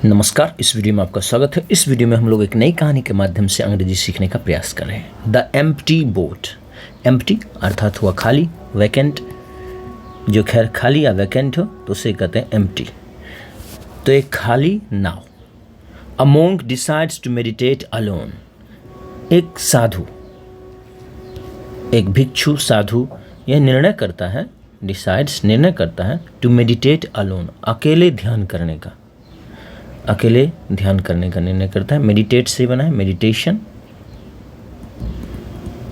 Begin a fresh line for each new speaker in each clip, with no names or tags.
नमस्कार। इस वीडियो में आपका स्वागत है। इस वीडियो में हम लोग एक नई कहानी के माध्यम से अंग्रेजी सीखने का प्रयास कर रहे हैं। The empty boat. एम्प्टी अर्थात हुआ खाली, वैकेंट, जो खैर खाली या वैकेंट हो तो उसे कहते हैं एम्प्टी। तो एक खाली नाव। A monk decides to meditate alone. एक साधु, एक भिक्षु साधु यह निर्णय करता है, डिसाइड्स निर्णय करता है, टू मेडिटेट अलोन अकेले ध्यान करने का। अकेले ध्यान करने का निर्णय करता है। मेडिटेट से बना है मेडिटेशन,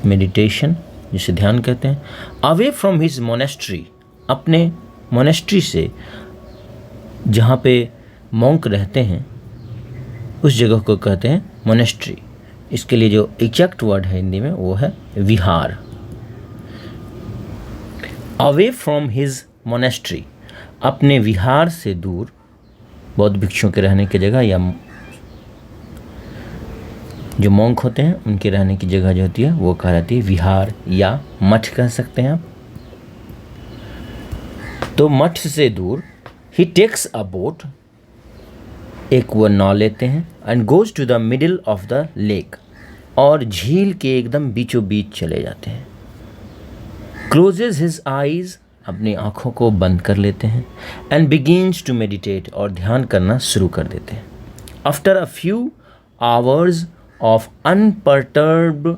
मेडिटेशन जिसे ध्यान कहते हैं। अवे फ्रॉम हिज मोनेस्ट्री, अपने मोनेस्ट्री से, जहाँ पे मॉन्क रहते हैं उस जगह को कहते हैं मोनेस्ट्री। इसके लिए जो एग्जैक्ट वर्ड है हिंदी में वो है विहार। अवे फ्रॉम हिज मोनेस्ट्री, अपने विहार से दूर, बौद्ध भिक्षुओं के रहने की जगह या जो मॉन्क होते हैं उनके रहने की जगह जो होती है वो कहा जाती है विहार या मठ कह सकते हैं आप। तो मठ से दूर ही टेक्स अ बोट, एक वो नाव लेते हैं, and goes to the middle of the lake, और झील के एकदम बीचों बीच चले जाते हैं। क्लोजेज हिज आईज, अपनी आँखों को बंद कर लेते हैं, एंड बिगिन्स टू मेडिटेट, और ध्यान करना शुरू कर देते हैं। After a few hours of unperturbed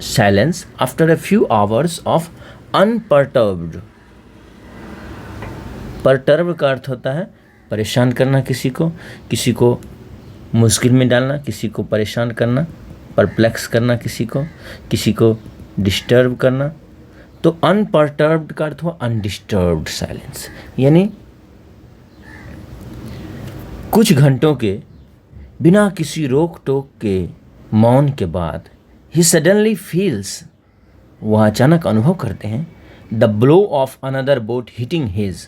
silence, after a few hours of unperturbed, perturb का अर्थ होता है परेशान करना, किसी को मुश्किल में डालना, किसी को परेशान करना, परप्लेक्स करना, किसी को डिस्टर्ब करना। तो अनपर्टर्ब्ड का अर्थ हुआ अनडिस्टर्ब्ड साइलेंस, यानी कुछ घंटों के बिना किसी रोक टोक के मौन के बाद ही सडनली फील्स, वह अचानक अनुभव करते हैं, the blow of another boat hitting his,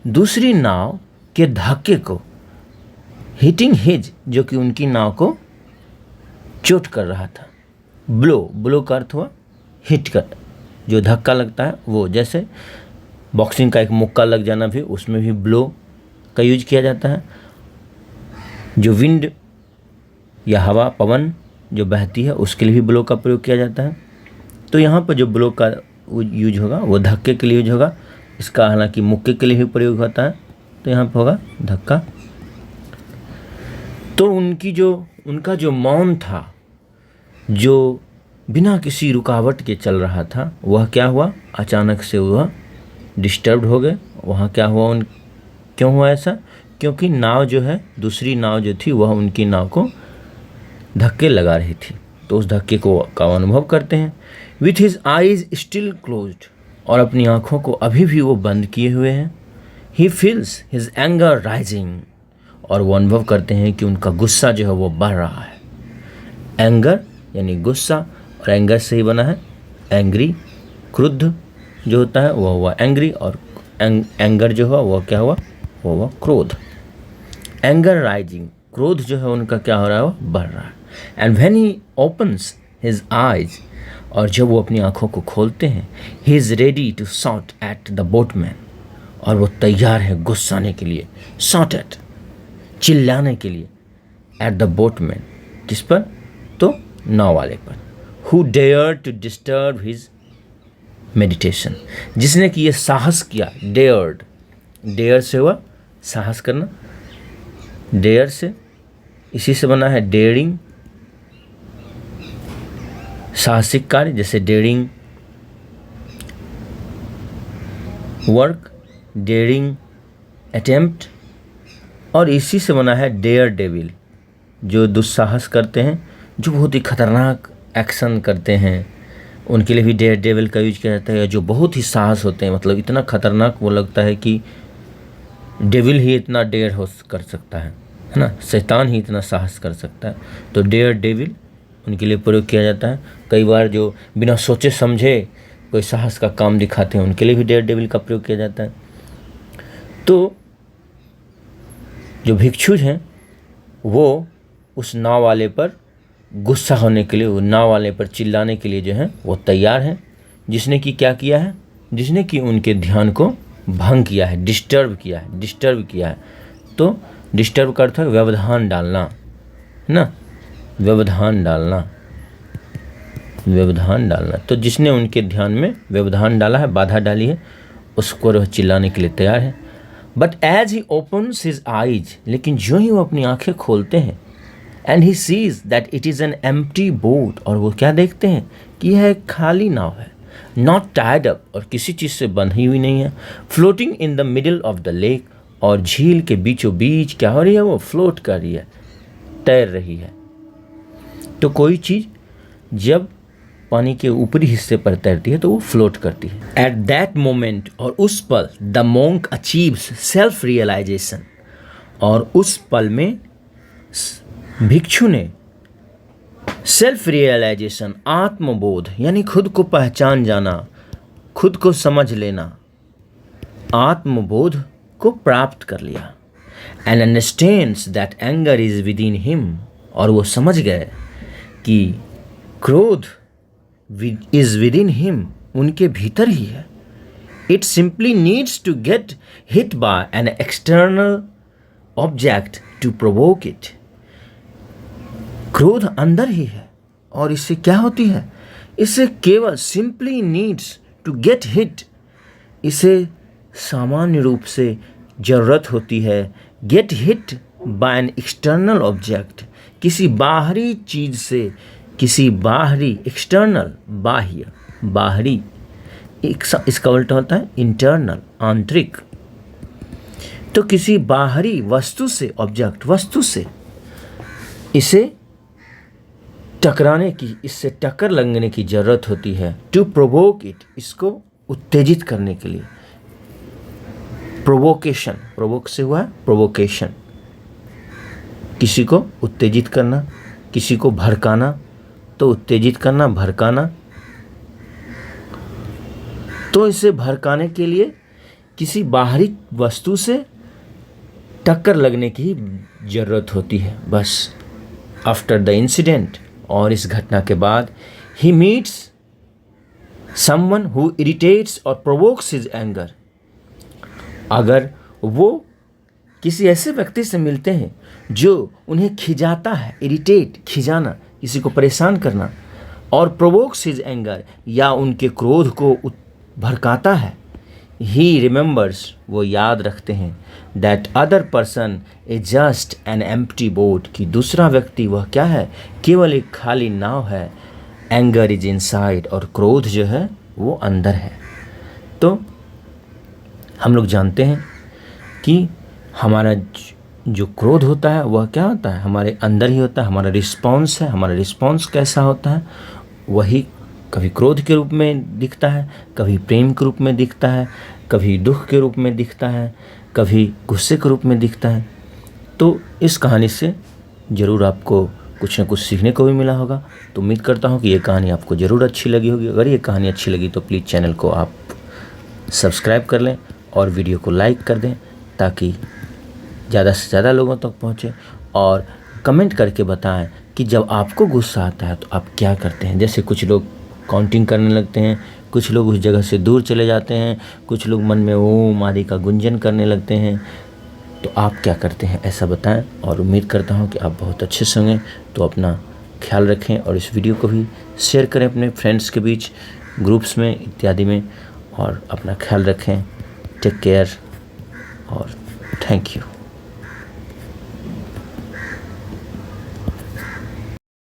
दूसरी नाव के धक्के को, हिटिंग हिज जो कि उनकी नाव को चोट कर रहा था। ब्लो का अर्थ हुआ हिट कर, जो धक्का लगता है वो, जैसे बॉक्सिंग का एक मुक्का लग जाना भी, उसमें भी ब्लो का यूज किया जाता है। जो विंड या हवा, पवन जो बहती है उसके लिए भी ब्लो का प्रयोग किया जाता है। तो यहाँ पर जो ब्लो का यूज होगा वो धक्के के लिए यूज होगा। इसका हालांकि मुक्के के लिए भी प्रयोग होता है, तो यहाँ पर होगा धक्का। तो उनका जो मौन था, जो बिना किसी रुकावट के चल रहा था, वह क्या हुआ, अचानक से वह डिस्टर्ब्ड हो गए। वहाँ क्या हुआ, क्यों हुआ ऐसा? क्योंकि नाव जो है, दूसरी नाव जो थी वह उनकी नाव को धक्के लगा रही थी, तो उस धक्के का अनुभव करते हैं। With his eyes still closed, और अपनी आँखों को अभी भी वो बंद किए हुए हैं। He feels his anger rising, और वो अनुभव करते हैं कि उनका गुस्सा जो है वो बढ़ रहा है। एंगर यानी गुस्सा, और एंगर से ही बना है एंग्री, क्रुद्ध जो होता है वह हुआ एंग्री, और एंगर जो हुआ वह क्या हुआ, वो हुआ क्रोध। एंगर राइजिंग, क्रोध जो है उनका क्या हो रहा है, वो बढ़ रहा है। And when he opens his eyes, और जब वो अपनी आँखों को खोलते हैं, he is ready to shot at the boatman, और वो तैयार है गुस्साने के लिए, शॉट एट चिल्लाने के लिए, एट द बोटमैन, किस पर, तो नाव वाले पर। Who dare to disturb his meditation, जिसने कि ये साहस किया, डेयर से हुआ साहस करना, डेयर से, इसी से बना है डेयरिंग, साहसिक कार्य, जैसे डेयरिंग वर्क, डेयरिंग अटेम्प्ट, और इसी से बना है डेयर डेविल, जो दुस्साहस करते हैं, जो बहुत ही खतरनाक एक्शन करते हैं, उनके लिए भी डेयर डेविल का यूज किया जाता है। जो बहुत ही साहस होते हैं, मतलब इतना खतरनाक वो लगता है कि डेविल ही इतना डेयर कर सकता है ना, शैतान ही इतना साहस कर सकता है, तो डेयर डेविल उनके लिए प्रयोग किया जाता है। कई बार जो बिना सोचे समझे कोई साहस का काम दिखाते हैं, उनके लिए भी डेयर डेविल का प्रयोग किया जाता है। तो जो भिक्षु हैं वो उस नाव वाले पर गुस्सा होने के लिए, वो नाव वाले पर चिल्लाने के लिए जो है वो तैयार हैं, जिसने कि क्या किया है, जिसने कि उनके ध्यान को भंग किया है, डिस्टर्ब किया है। तो डिस्टर्ब का अर्थ है व्यवधान डालना, है ना, व्यवधान डालना। तो जिसने उनके ध्यान में व्यवधान डाला है, बाधा डाली है, उसको वह चिल्लाने के लिए तैयार है। But as he opens his eyes, लेकिन जो ही वो अपनी आंखें खोलते हैं, and he sees that it is an empty boat, और वो क्या देखते हैं कि यह एक खाली नाव है, नॉट टाइड अप, और किसी चीज़ से बंधी हुई नहीं है, floating in the middle of the lake, और झील के बीचों बीच क्या हो रही है, वो फ्लोट कर रही है, तैर रही है। तो कोई चीज़ जब पानी के ऊपरी हिस्से पर तैरती है तो वो फ्लोट करती है। एट दैट मोमेंट, और उस पल, the monk achieves self realisation, और उस पल में भिक्षु ने सेल्फ रियलाइजेशन, आत्मबोध, यानी खुद को पहचान जाना, खुद को समझ लेना, आत्मबोध को प्राप्त कर लिया। And understands that anger is with in him, और वो समझ गए कि क्रोध इज विद इन हिम, उनके भीतर ही है। It simply needs to get hit by an external object to provoke it. क्रोध अंदर ही है, और इससे क्या होती है, इसे केवल simply needs to get hit, इसे सामान्य रूप से जरूरत होती है get hit by an external object, किसी बाहरी चीज से, किसी बाहरी, एक्सटर्नल बाह्य, बाहरी, इसका उल्टा होता है इंटरनल, आंतरिक। तो किसी बाहरी वस्तु से, ऑब्जेक्ट, वस्तु से इसे टकराने की, इससे टक्कर लगने की जरूरत होती है। टू प्रोवोक इट, इसको उत्तेजित करने के लिए। प्रोवोकेशन, प्रोवोक से हुआ प्रोवोकेशन, किसी को उत्तेजित करना, किसी को भड़काना, तो उत्तेजित करना, भड़काना। तो इसे भड़काने के लिए किसी बाहरी वस्तु से टक्कर लगने की जरूरत होती है, बस। आफ्टर द इंसिडेंट, और इस घटना के बाद, he meets someone who irritates और प्रोवोक्स हिज एंगर, अगर वो किसी ऐसे व्यक्ति से मिलते हैं जो उन्हें खिजाता है, इरिटेट, खिजाना, किसी को परेशान करना, और प्रोवोक्स हिज एंगर, या उनके क्रोध को भड़काता है, ही रिमेंबर्स, वो याद रखते हैं, that other person is just an empty boat, कि दूसरा व्यक्ति वह क्या है, केवल एक खाली नाव है। एंगर इज इनसाइड, और क्रोध जो है वो अंदर है। तो हम लोग जानते हैं कि हमारा जो क्रोध होता है वह क्या होता है, हमारे अंदर ही होता है, हमारा रिस्पॉन्स है। हमारा रिस्पॉन्स कैसा होता है, वही कभी क्रोध के रूप में दिखता है, कभी प्रेम के रूप में दिखता है, कभी दुख के रूप में दिखता है, कभी गुस्से के रूप में दिखता है। तो इस कहानी से ज़रूर आपको कुछ न कुछ सीखने को भी मिला होगा। तो उम्मीद करता हूँ कि ये कहानी आपको ज़रूर अच्छी लगी होगी। अगर ये कहानी अच्छी लगी तो प्लीज़ चैनल को आप सब्सक्राइब कर लें और वीडियो को लाइक कर दें, ताकि ज़्यादा से ज़्यादा लोगों तक पहुँचे। और कमेंट करके बताएं कि जब आपको गुस्सा आता है तो आप क्या करते हैं। जैसे कुछ लोग काउंटिंग करने लगते हैं, कुछ लोग उस जगह से दूर चले जाते हैं, कुछ लोग मन में ओम आदि का गुंजन करने लगते हैं। तो आप क्या करते हैं, ऐसा बताएं। और उम्मीद करता हूं कि आप बहुत अच्छे से होंगे। तो अपना ख्याल रखें और इस वीडियो को भी शेयर करें अपने फ्रेंड्स के बीच, ग्रुप्स में इत्यादि में। और अपना ख्याल रखें। टेक केयर और थैंक यू।